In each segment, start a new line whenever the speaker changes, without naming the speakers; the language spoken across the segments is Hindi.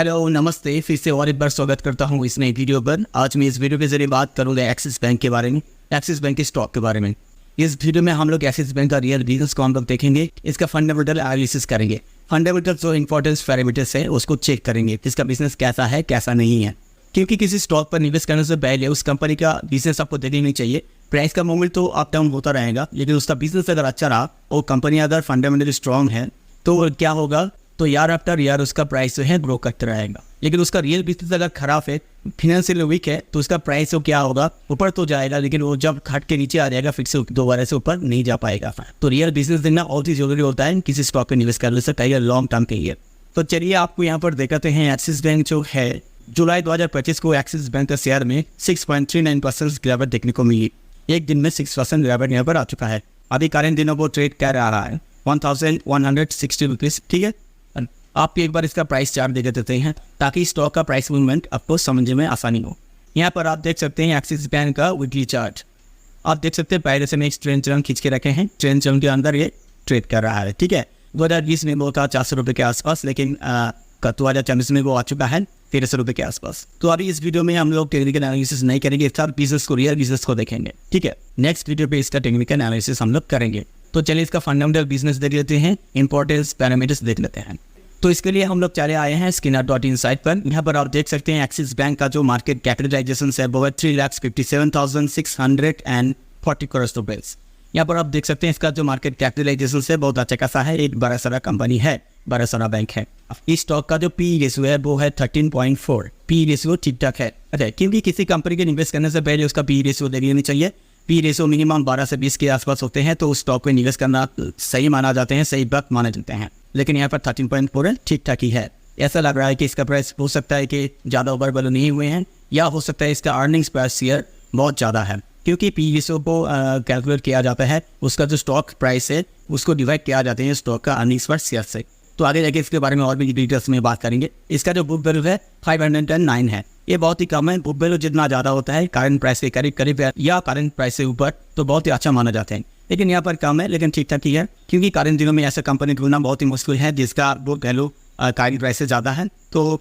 हेलो नमस्ते, फिर से और एक बार स्वागत करता हूँ इस नई वीडियो पर। आज मैं इस वीडियो के जरिए बात करूँगा एक्सिस बैंक के बारे में, एक्सिस बैंक के स्टॉक के बारे में। इस वीडियो में हम लोग एक्सिस बैंक का रियल बिजनेस को हम लोग देखेंगे, इसका फंडामेंटल एनालिसिस करेंगे। फंडामेंटल जो इंपॉर्टेंस पैरामीटर्स है उसको चेक करेंगे, इसका बिजनेस कैसा है कैसा नहीं है। क्योंकि किसी स्टॉक पर निवेश करने से पहले उस कंपनी का बिजनेस आपको देखना नहीं चाहिए। प्राइस का मूवमेंट तो अप डाउन होता रहेगा, लेकिन उसका बिजनेस अगर अच्छा रहा और कंपनी अगर फंडामेंटली स्ट्रॉन्ग है तो क्या होगा, तो यार आफ्टर यार उसका प्राइस जो है ग्रो करता रहेगा। लेकिन उसका रियल बिजनेस अगर खराब है, फिनेंशियल वीक है, तो उसका प्राइस तो क्या होगा, ऊपर तो जाएगा, लेकिन वो जब घट के नीचे आ जाएगा फिर से दोबारा से ऊपर नहीं जा पाएगा। तो रियल बिजनेस देखना बहुत ही जरूरी होता है किसी स्टॉक पे निवेश करने से पहले, लॉन्ग टर्म के लिए। तो चलिए आपको यहाँ पर दिखाते हैं एक्सिस बैंक जो है जुलाई 2025 को एक्सिस बैंक का शेयर में 6.39% गिरावट देखने को मिली। एक दिन में 6% गिरावट यहाँ पर आ चुका है। अभी करंट दिनों को ट्रेड कर रहा है 1160 रुपीज़। ठीक है, आप एक बार इसका प्राइस चार्ट देख देते हैं ताकि स्टॉक का प्राइस मूवमेंट आपको समझने में आसानी हो। यहाँ पर आप देख सकते हैं एक्सिस बैंक का वीकली चार्ट। आप देख सकते हैं पहले से मैं एक ट्रेंड चरण खींच के रखे हैं, ट्रेंड चरण के अंदर ये ट्रेड कर रहा है। ठीक है, 2020 में वो था 400 रुपये के आसपास, लेकिन 2024 में वो आ चुका है 1300 रुपये के आसपास। तो अभी इस वीडियो में हम लोग टेक्निकल एनालिसिस नहीं करेंगे, इस बिजनेस को, रियल बिजनेस को देखेंगे। ठीक है, नेक्स्ट वीडियो पे इसका टेक्निकल एनालिसिस हम लोग करेंगे। तो चलिए इसका फंडामेंटल बिजनेस देख लेते हैं, इंपॉर्टेंस पैरामीटर्स देख लेते हैं। तो इसके लिए हम लोग चले आए हैं स्किनर.इन साइट पर। यहाँ पर आप देख सकते हैं एक्सिस बैंक का जो मार्केट कैपिटलाइजेशन है वो है 3,57,640 करोड़ रुपीज़। यहाँ पर आप देख सकते हैं इसका जो मार्केट कैपिटलाइजेशन है बहुत अच्छा खासा है, एक बड़ा सारा कंपनी है, बड़ा सारा बैंक है। इस स्टॉक का जो पी रेशियो है वो है 13.4। पी रेशियो ठीक ठाक है। अच्छा, क्योंकि किसी कंपनी के निवेश करने से पहले उसका पी रेशियो देख लेनी चाहिए। पी रेशियो मिनिमम 12 से 20 के आसपास होते हैं तो उस स्टॉक में निवेश करना सही माना जाते हैं, सही वक्त माने जाते हैं। लेकिन यहाँ पर 13.4 है, ठीक ठाक ही है। ऐसा लग रहा है कि इसका प्राइस हो सकता है कि ज़्यादा ओवर वैल्यू नहीं हुए हैं, या हो सकता है इसका अर्निंग्स पर शेयर बहुत ज़्यादा है। क्योंकि पी रेशियो को कैलकुलेट किया जाता है, उसका जो स्टॉक प्राइस है उसको डिवाइड किया जाते हैं स्टॉक का अर्निंग्स पर शेयर से। तो आगे जाके इसके बारे में और भी डिटेल्स में बात करेंगे। इसका जो बुक वैल्यू है 509 है, ये बहुत ही कम है। बुक वैल्यू जितना ज़्यादा होता है करंट प्राइस के करीब है या करंट प्राइस से ऊपर तो बहुत ही अच्छा माना जाता है, लेकिन यहाँ पर कम है, लेकिन ठीक ठाक ही है। क्योंकि करंट दिनों में ऐसा कंपनी ढूंढना बहुत ही मुश्किल है जिसका बुक वैल्यू करंट प्राइस से ज़्यादा है, तो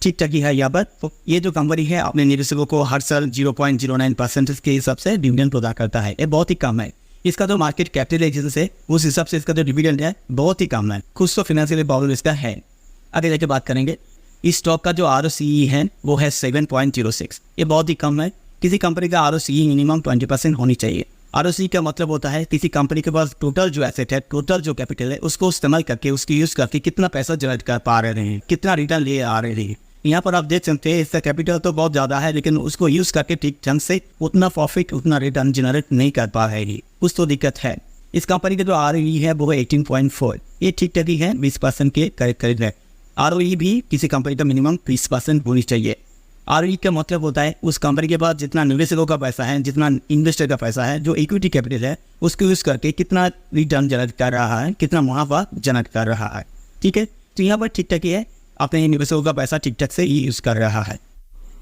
ठीक ठाक ही है यहाँ पर। तो ये जो कंपनी है अपने निवेशकों को हर साल 0.09% के हिसाब से डिविडेंड प्रदान करता है, ये बहुत ही कम है। इसका जो मार्केट कैपिटलाइजेशन है उस हिसाब से इसका जो डिविडेंड है बहुत ही कम है। कुछ तो फाइनेंशियल प्रॉब्लम इसका है, आगे जाके बात करेंगे। इस स्टॉक का जो ROCE है वो है 7.06, ये बहुत ही कम है। किसी कंपनी का ROCE मिनिमम 20% होनी चाहिए। ROCE का मतलब होता है किसी कंपनी के पास टोटल जो एसेट है, टोटल जो कैपिटल है, उसको इस्तेमाल करके, उसकी यूज़ करके कितना पैसा जनरेट कर पा रहे हैं, कितना रिटर्न ले आ रहे हैं। यहाँ पर आप देख सकते हैं इसका कैपिटल तो बहुत ज़्यादा है, लेकिन उसको यूज़ करके ठीक ढंग से उतना प्रॉफिट, उतना रिटर्न जनरेट नहीं कर पा रहे हैं, कुछ तो दिक्कत है। इस कंपनी का जो ROE है वो है 18.4, ये ठीक ठाक ही है, 20% के करीब है। ROE भी किसी कंपनी का मिनिमम 20% होनी चाहिए। ROE का मतलब होता है उस कंपनी के पास जितना निवेशकों का पैसा है, जितना इन्वेस्टर का पैसा है, जो इक्विटी कैपिटल है, उसको यूज़ करके कितना रिटर्न जनरेट कर रहा है, कितना मुनाफा जनरेट कर रहा है। ठीक है, तो यहाँ पर ठीक ठाक ही है, अपने निवेशकों का पैसा ठीक ठाक से ही यूज़ कर रहा है।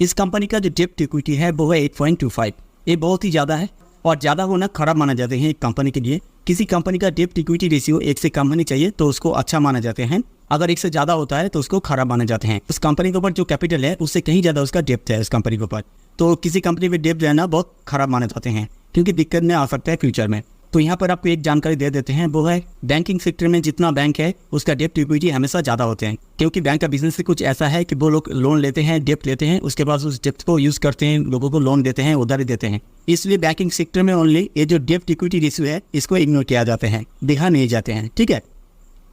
इस कंपनी का जो डेब्ट इक्विटी है वो है 8.25, ये बहुत ही ज़्यादा है और ज़्यादा होना खराब माना जाते हैं एक कंपनी के लिए। किसी कंपनी का डेब्ट इक्विटी रेशियो 1 से कम होनी चाहिए तो उसको अच्छा माना जाते हैं, अगर 1 से ज़्यादा होता है तो उसको खराब माने जाते हैं। उस कंपनी के ऊपर जो कैपिटल है उससे कहीं ज़्यादा उसका डेब्ट है उस कंपनी के ऊपर, तो किसी कंपनी में डेब्ट रहना बहुत खराब माने जाते हैं, क्योंकि दिक्कत में आ सकता है फ्यूचर में। तो यहाँ पर आपको एक जानकारी दे देते हैं, वो है बैंकिंग सेक्टर में जितना बैंक है उसका डेब्ट इक्विटी हमेशा ज़्यादा होते हैं। क्योंकि बैंक का बिजनेस से कुछ ऐसा है कि वो लोग लोन लेते हैं, डेब्ट लेते हैं, उसके बाद उस डेब्ट को यूज़ करते हैं, लोगों को लोन देते हैं, उधारी देते हैं। इसलिए बैंकिंग सेक्टर में ओनली ये जो डेब्ट इक्विटी रेशियो है इसको इग्नोर किया जाते हैं, देखा नहीं जाते हैं। ठीक है,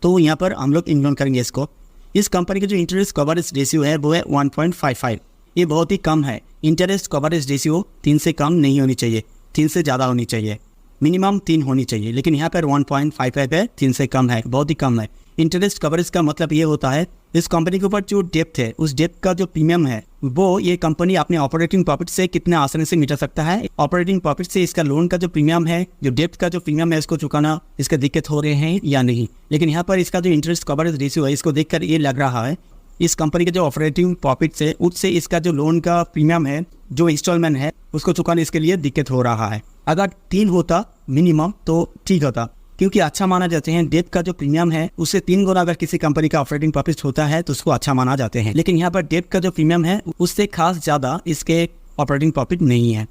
तो यहाँ पर हम लोग इग्नोर करेंगे इसको। इस कंपनी का जो इंटरेस्ट कवरेज रेशियो है वो है 1.55, ये बहुत ही कम है। इंटरेस्ट कवरेज रेशियो 3 से कम नहीं होनी चाहिए, 3 से ज़्यादा होनी चाहिए, मिनिमम 3 होनी चाहिए, लेकिन यहाँ पर 1.55 है, 3 से कम है, बहुत ही कम है। इंटरेस्ट कवरेज का मतलब ये होता है इस कंपनी के ऊपर जो डेब्ट है उस डेब्ट का जो प्रीमियम है वो ये कंपनी अपने ऑपरेटिंग प्रॉफिट से कितने आसानी से मिटा सकता है। ऑपरेटिंग प्रॉफिट से इसका लोन का जो प्रीमियम है, जो डेब्ट का जो प्रीमियम है, इसको चुकाना इसका दिक्कत हो रहे हैं या नहीं। लेकिन यहाँ पर इसका जो इंटरेस्ट कवरेज रेशियो है इसको देखकर ये लग रहा है इस कंपनी के जो ऑपरेटिंग प्रॉफिट से उससे इसका जो लोन का प्रीमियम है, जो इंस्टॉलमेंट है, उसको चुकाने इसके लिए दिक्कत हो रहा है। अगर 3 होता मिनिमम तो ठीक होता, क्योंकि अच्छा माना जाते हैं। डेट का जो प्रीमियम है उससे 3 गुना अगर किसी कंपनी का ऑपरेटिंग प्रॉफिट होता है तो उसको अच्छा माना जाते हैं। लेकिन यहाँ पर डेट का जो प्रीमियम है उससे खास ज़्यादा इसके ऑपरेटिंग प्रॉफिट नहीं है।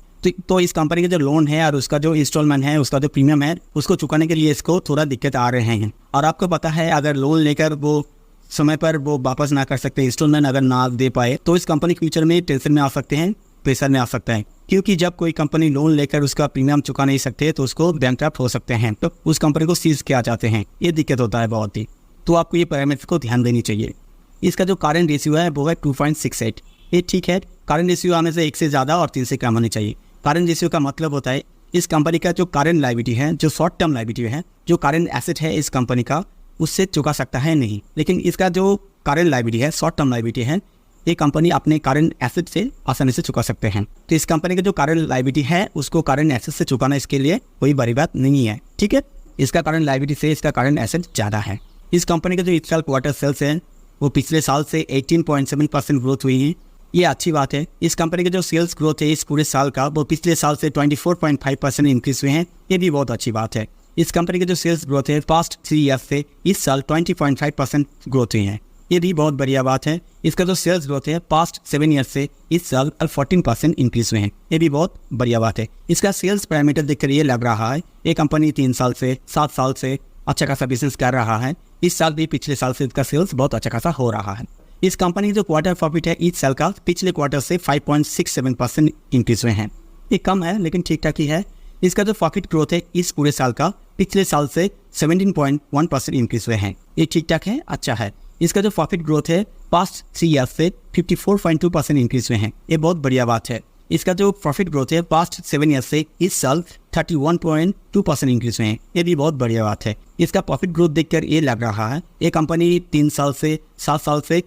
तो इस कंपनी का जो लोन है और उसका जो इंस्टॉलमेंट है, उसका जो प्रीमियम है, उसको चुकाने के लिए इसको थोड़ा दिक्कत आ रहे हैं। और आपको पता है अगर लोन लेकर वो समय पर वो वापस ना कर सकते, इंस्टॉलमेंट अगर ना दे पाए, तो इस कंपनी फ्यूचर में टेंशन में आ सकते हैं, प्रेशर में आ सकता है। क्योंकि जब कोई कंपनी लोन लेकर उसका प्रीमियम चुका नहीं सकते तो उसको बैंकक्रप्ट हो सकते हैं, तो उस कंपनी को सीज किया जाते हैं। ये दिक्कत होता है बहुत ही। तो आपको ये पैरामीटर्स को ध्यान देनी चाहिए। इसका जो करंट रेशियो है वो है 2.68। ये ठीक है। करंट रेशियो आने से 1 से ज़्यादा और 3 से कम होनी चाहिए। करंट रेशियो का मतलब होता है इस कंपनी का जो करंट लायबिलिटी है, जो शॉर्ट टर्म लायबिलिटी है, जो करंट एसेट है इस कंपनी का, उससे चुका सकता है नहीं। लेकिन इसका जो करंट लायबिलिटी है, शॉर्ट टर्म लायबिलिटी है, ये कंपनी अपने करंट एसेट से आसानी से चुका सकते हैं। तो इस कंपनी का जो करंट लायबिलिटी है उसको करंट एसेट से चुकाना इसके लिए कोई बड़ी बात नहीं है। ठीक है, इसका करंट लायबिलिटी से इसका करंट एसेट ज़्यादा है। इस कंपनी का जो इस साल क्वार्टर सेल्स है वो पिछले साल से 18.7% ग्रोथ हुई है। ये अच्छी बात है। इस कंपनी का जो सेल्स ग्रोथ है इस पूरे साल का वो पिछले साल से 24.5% इंक्रीज हुए हैं। ये भी बहुत अच्छी बात है। इस कंपनी का जो सेल्स ग्रोथ है पास्ट 3 ईयर्स से इस साल 20.5% ग्रोथ हुई है। ये भी बहुत बढ़िया बात है। इसका जो सेल्स ग्रोथ है पास्ट 7 ईयर्स से इस साल 14% इंक्रीज हुए हैं। ये भी बहुत बढ़िया बात है। इसका सेल्स पैरामीटर देखकर ये लग रहा है ये कंपनी 3 साल से 7 साल से अच्छा खासा बिजनेस कर रहा है। इस साल भी पिछले साल से इसका सेल्स बहुत अच्छा खासा हो रहा है। इस कंपनी का जो क्वार्टर प्रॉफिट है इस साल का पिछले क्वार्टर से 5.67% इंक्रीज हुए हैं। ये कम है लेकिन ठीक ठाक ही है। इसका जो प्रॉफिट ग्रोथ है इस पूरे साल का पिछले साल से 17.1% इंक्रीज हुए हैं। ये ठीक ठाक है, अच्छा है। इसका जो प्रॉफिट ग्रोथ है पास्ट 3 ईयर्स से 54.2% इंक्रीज हुए हैं। ये बहुत बढ़िया बात है। इसका जो प्रॉफिट ग्रोथ है पास्ट 7 ईयर्स से इस साल 31.2% इंक्रीज हुए हैं। ये भी बहुत बढ़िया बात है। इसका प्रॉफिट ग्रोथ देखकर ये लग रहा है ये कंपनी 3 साल से 7 साल से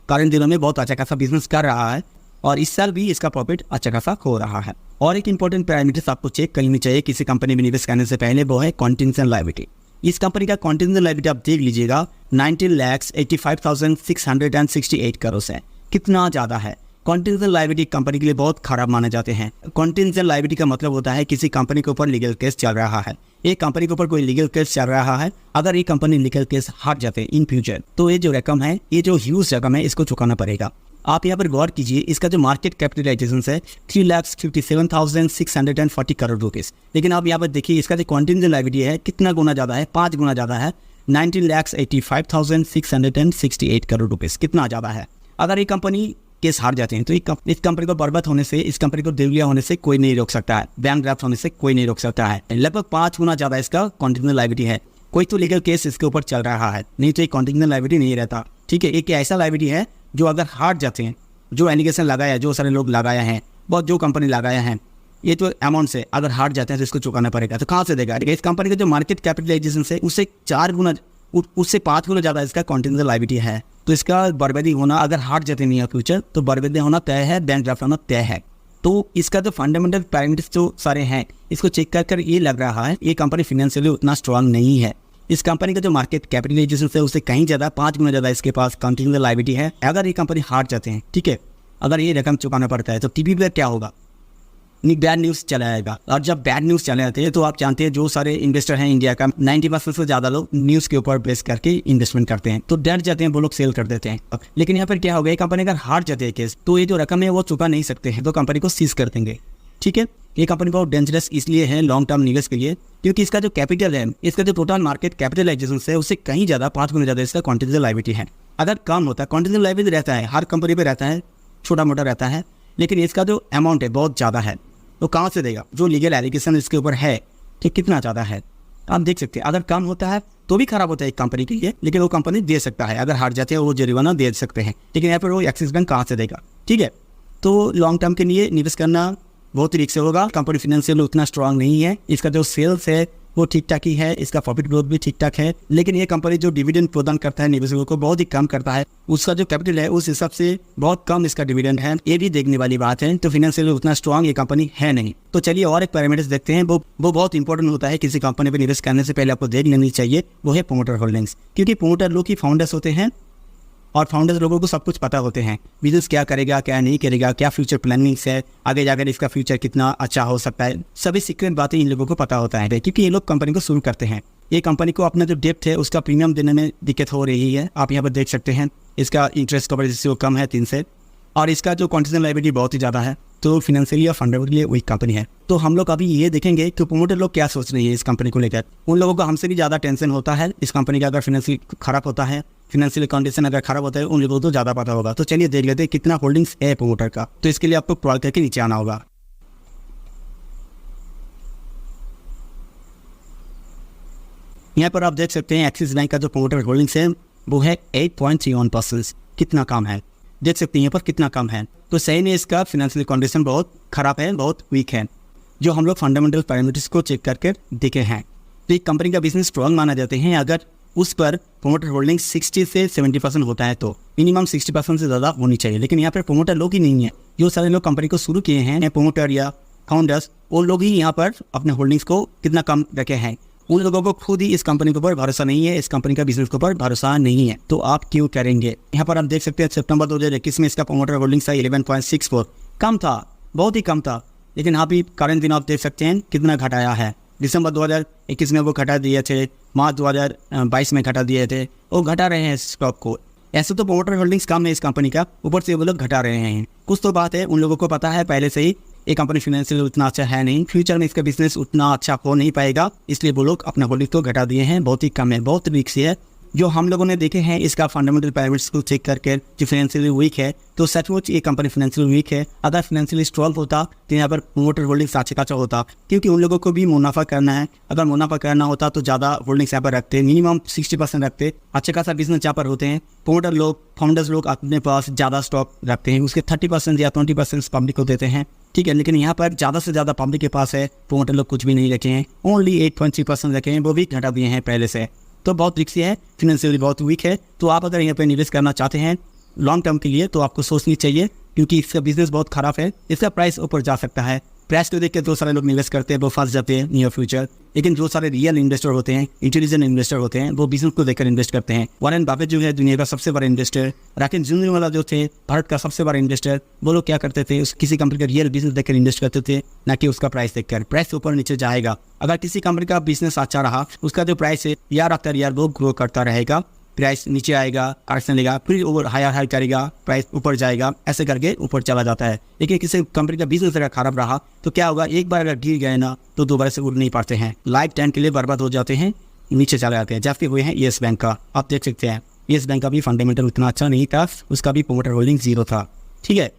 करंट दिनों में बहुत अच्छा खासा बिजनेस कर रहा है और इस साल भी इसका प्रॉफिट अच्छा खासा हो रहा है। और एक इंपॉर्टेंट पैरामीटर्स आपको चेक करनी चाहिए किसी कंपनी में निवेश करने से पहले, वो है कॉन्टिजेंट लायबिलिटी। इस कंपनी का कॉन्टिजेंट लायबिलिटी आप देख लीजिएगा 19,85,668 करोड़ है। कितना ज़्यादा है। कॉन्टिजेंट लायबिलिटी कंपनी के लिए बहुत खराब माने जाते हैं। कॉन्टिजेंट लायबिलिटी का मतलब होता है किसी कंपनी के ऊपर लीगल केस चल रहा है। एक कंपनी के ऊपर कोई लीगल केस चल रहा है, अगर ये कंपनी लीगल केस हार जाते हैं इन फ्यूचर तो ये जो रकम है, ये जो ह्यूज रकम है, इसको चुकाना पड़ेगा। आप यहाँ पर गौर कीजिए, इसका जो मार्केट कैपिटलाइजेशन है 3,57,640 करोड़ रुपीज़। लेकिन आप यहाँ पर देखिए इसका जो कॉन्टिजेंट लायबिलिटी है कितना गुना ज़्यादा है, 5 गुना ज़्यादा है, 19,85,668 करोड़ रुपीज़। कितना ज़्यादा है। अगर ये कंपनी केस हार जाते हैं तो इस कंपनी को बर्बाद होने से, इस कंपनी को दिवालिया होने से कोई नहीं रोक सकता है, बैंकक्रप्ट होने से कोई नहीं रोक सकता है। लगभग 5 गुना ज़्यादा इसका कॉन्टिजेंट लायबिलिटी है। कोई तो लीगल केस इसके ऊपर चल रहा है, नहीं तो एक कॉन्टिजेंट लायबिलिटी नहीं रहता। ठीक है, एक ऐसा लायबिलिटी है जो अगर हार जाते हैं, जो एलिगेशन लगाया, जो सारे लोग लगाया हैं, बहुत जो कंपनी लगाया है, ये तो अमाउंट से अगर हार जाते हैं तो इसको चुकाना पड़ेगा। तो कहाँ से देगा। इस कंपनी का जो मार्केट कैपिटलाइजेशन से उससे 4 गुना, उससे 5 गुना ज़्यादा इसका कॉन्टिजेंट लायबिलिटी है। तो इसका बर्बादी होना, अगर हार जाते नहीं है फ्यूचर तो बर्बादी होना तय है, बैंकक्रप्ट होना तय है। तो इसका जो फंडामेंटल पैरामीटर्स जो सारे हैं इसको चेक कर ये लग रहा है ये कंपनी फाइनेंशियली उतना स्ट्रांग नहीं है। इस कंपनी का जो मार्केट कैपिटलाइजेशन से उससे कहीं ज़्यादा, 5 गुना ज़्यादा इसके पास कॉन्टिजेंट लायबिलिटी है। अगर ये कंपनी हार जाते हैं, ठीक है, अगर ये रकम चुकाना पड़ता है तो टीवी पर क्या होगा, बैड न्यूज़ चला आएगा। और जब बैड न्यूज़ चले आते हैं तो आप जानते हैं जो सारे इन्वेस्टर हैं इंडिया का 90% से ज़्यादा लोग न्यूज़ के ऊपर बेस करके इन्वेस्टमेंट करते हैं, तो डर जाते हैं, वो लोग सेल कर देते हैं। लेकिन यहाँ पर क्या होगा, ये कंपनी अगर हार जाते हैं केस तो ये जो रकम है वो चुका नहीं सकते हैं, तो कंपनी को सीज कर देंगे। ठीक है, ये कंपनी बहुत डेंजरस इसलिए है लॉन्ग टर्म निवेश के लिए क्योंकि इसका जो कैपिटल है, इसका जो टोटल मार्केट कैपिटलाइजेशन है उससे कहीं ज़्यादा, 5 गुना ज़्यादा इसका कॉन्टिजेंट लायबिलिटी है। अगर कम होता है, कॉन्टिजेंट लायबिलिटी रहता है, हर कंपनी पर रहता है, छोटा मोटा रहता है, लेकिन इसका जो अमाउंट है बहुत ज़्यादा है। तो कहाँ से देगा। जो लीगल एलिगेशन इसके ऊपर है कि कितना ज़्यादा है, आप देख सकते हैं। अगर कम होता है तो भी खराब होता है एक कंपनी के लिए, लेकिन वो कंपनी दे सकता है। अगर हार जाते हैं वो जुर्माना दे सकते हैं, लेकिन यहाँ पर वो एक्सिस बैंक कहाँ से देगा। ठीक है, तो लॉन्ग टर्म के लिए निवेश करना बहुत तरीके से होगा। कंपनी फाइनेंशियल उतना स्ट्रांग नहीं है। इसका जो सेल्स है वो ठीक ठाक ही है, इसका प्रॉफिट ग्रोथ भी ठीक ठाक है, लेकिन ये कंपनी जो डिविडेंड प्रदान करता है निवेशकों को बहुत ही कम करता है। उसका जो कैपिटल है उस हिसाब से बहुत कम इसका डिविडेंड है, ये भी देखने वाली बात है। तो फाइनेंशियल उतना स्ट्रांग ये कंपनी है नहीं। तो चलिए और एक पैरामीटर्स देखते हैं, वो बहुत इंपॉर्टेंट होता है किसी कंपनी पर निवेश करने से पहले आपको देख लेनी चाहिए, वो है प्रोमोटर होल्डिंग्स। क्योंकि प्रोमोटर लोग ही फाउंडर्स होते हैं और फाउंडर्स लोगों को सब कुछ पता होते हैं, बिजनेस क्या करेगा क्या नहीं करेगा, क्या फ्यूचर प्लानिंग्स है, आगे जाकर इसका फ्यूचर कितना अच्छा हो सकता है, सभी सीक्रेट बातें इन लोगों को पता होता है क्योंकि ये लोग कंपनी को शुरू करते हैं। ये कंपनी को अपना जो डेप्ट है उसका प्रीमियम देने में दिक्कत हो रही है। आप यहाँ पर देख सकते हैं इसका इंटरेस्ट कवरेज रेशियो कम है 3 से, और इसका जो कॉन्टिजेंट लायबिलिटी बहुत ही ज़्यादा है। तो फाइनेंशियली और फंडामेंटली वीक कंपनी है। तो हम लोग अभी ये देखेंगे कि प्रोमोटर लोग क्या सोच रहे हैं इस कंपनी को लेकर। उन लोगों को हमसे भी ज़्यादा टेंशन होता है इस कंपनी का। अगर फाइनेंशियल खराब होता है, फाइनेंशियल कंडीशन अगर खराब होता है, उन लोगों को तो ज़्यादा पता होगा। तो चलिए देख लेते हैं कितना होल्डिंग्स है प्रोमोटर का। तो इसके लिए आपको क्रॉल करके नीचे आना होगा। यहाँ पर आप देख सकते हैं एक्सिस बैंक का जो प्रोमोटर होल्डिंग्स है वो है 8.31%। कितना कम है, देख सकते हैं यहाँ पर कितना कम है। तो सही में इसका फाइनेंशियल कंडीशन बहुत खराब है, बहुत वीक है, जो हम लोग फंडामेंटल पैरामीटर्स को चेक करके देखे हैं। तो एक कंपनी का बिजनेस स्ट्रॉन्ग माना जाते हैं अगर उस पर प्रोमोटर होल्डिंग 60 से 70% होता है, तो मिनिमम 60% से ज़्यादा होनी चाहिए। लेकिन यहाँ पर प्रोमोटर लोग ही नहीं है। जो सारे लोग कंपनी को शुरू किए हैं, प्रोमोटर या फाउंडर्स, वो लोग ही यहाँ पर अपने होल्डिंग्स को कितना कम रखे हैं। उन लोगों को खुद ही इस कंपनी के ऊपर भरोसा नहीं है, इस कंपनी का बिजनेस के ऊपर भरोसा नहीं है। तो आप क्यों करेंगे। यहाँ पर आप देख सकते हैं सितंबर 2021 में इसका प्रोमोटर होल्डिंग था 11.64, कम था, बहुत ही कम था। लेकिन अभी करंट दिन आप देख सकते हैं कितना घटाया है। दिसंबर 2021 में वो घटा दिए थे, मार्च 2022 में घटा दिए थे, वो घटा रहे हैं स्टॉक को। ऐसे तो प्रोमोटर होल्डिंग्स कम है इस कंपनी का, ऊपर से वो लोग घटा रहे हैं। कुछ तो बात है, उन लोगों को पता है पहले से ही ये कंपनी फाइनेंशियल उतना अच्छा है नहीं, फ्यूचर में इसका बिजनेस उतना अच्छा हो नहीं पाएगा, इसलिए वो लोग अपना होल्डिंग को घटा दिए हैं। बहुत ही कम है, बहुत रिस्क है। जो हम लोगों ने देखे हैं इसका फंडामेंटल पैरामीटर्स को चेक करके जो फाइनेंशियली वीक है, तो सचमुच ये कंपनी फाइनेंशियल वीक है। अगर फाइनेंशियली स्ट्रॉन्ग होता तो यहाँ पर प्रोमोटर होल्डिंग्स अच्छा खासा होता, क्योंकि उन लोगों को भी मुनाफा करना है। अगर मुनाफा करना होता तो ज़्यादा होल्डिंग्स यहाँ पर रखते, मिनिमम 60% रखते। अच्छे खासा बिजनेस यहाँ पर होते हैं। प्रोमोटर लोग, फाउंडर्स लोग अपने पास ज़्यादा स्टॉक रखते हैं, उसके 30% या 20% पब्लिक को देते हैं, ठीक है। लेकिन यहाँ पर ज़्यादा से ज़्यादा पब्लिक के पास है, प्रोमोटर लोग कुछ भी नहीं रखे हैं, ओनली 8.3% रखे हैं, वो भी घटा दिए हैं पहले से। तो बहुत रिस्की है, फाइनेंशियली बहुत वीक है। तो आप अगर यहाँ पे निवेश करना चाहते हैं लॉन्ग टर्म के लिए तो आपको सोचनी चाहिए, क्योंकि इसका बिजनेस बहुत खराब है। इसका प्राइस ऊपर जा सकता है। प्राइस को देख के जो सारे लोग निवेश करते हैं वो फंस जाते हैं नियर फ्यूचर। लेकिन जो सारे रियल इन्वेस्टर होते हैं, इंटेलिजेंट इन्वेस्टर होते हैं, वो बिजनेस को देखकर इन्वेस्ट करते हैं। वॉरेन बफेट जो है दुनिया का सबसे बड़ा इन्वेस्टर, राकेश झुनझुनवाला जो थे भारत का सबसे बड़ा इन्वेस्टर, वो लोग क्या करते थे, किसी कंपनी का रियल बिजनेस देखकर इन्वेस्ट करते थे, ना कि उसका प्राइस देखकर। प्राइस ऊपर नीचे जाएगा। अगर किसी कंपनी का बिजनेस अच्छा रहा, उसका जो प्राइस है यार आफ्टर यार वो ग्रो करता रहेगा। प्राइस नीचे आएगा, आर्सन लेगा, फिर ओवर हायर करेगा, प्राइस ऊपर जाएगा, ऐसे करके ऊपर चला जाता है। लेकिन किसी कंपनी का बिजनेस अगर खराब रहा तो क्या होगा, एक बार अगर गिर गए ना तो दोबारा से उठ नहीं पाते हैं, लाइफ टाइम के लिए बर्बाद हो जाते हैं, नीचे चले जाते हैं। जैसे हुए हैं येस बैंक का, आप देख सकते हैं येस बैंक का भी फंडामेंटल उतना अच्छा नहीं था, उसका भी प्रोमोटर होल्डिंग 0 था, ठीक है।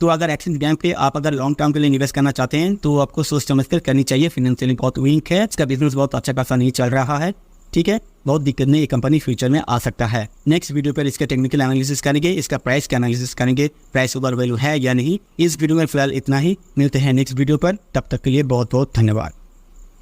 तो अगर एक्सिस बैंक पे आप अगर लॉन्ग टर्म के लिए निवेश करना चाहते हैं तो आपको सोच समझ कर करनी चाहिए। फाइनेंशियली बहुत वीक है, इसका बिजनेस बहुत अच्छा खासा नहीं चल रहा है, ठीक है। बहुत दिक्कत नहीं, ये कंपनी फ्यूचर में आ सकता है। नेक्स्ट वीडियो पर इसका टेक्निकल एनालिसिस करेंगे, इसका प्राइस का एनालिसिस करेंगे, प्राइस ओवर वैल्यू है या नहीं। इस वीडियो में फिलहाल इतना ही, मिलते हैं नेक्स्ट वीडियो पर, तब तक के लिए बहुत बहुत धन्यवाद।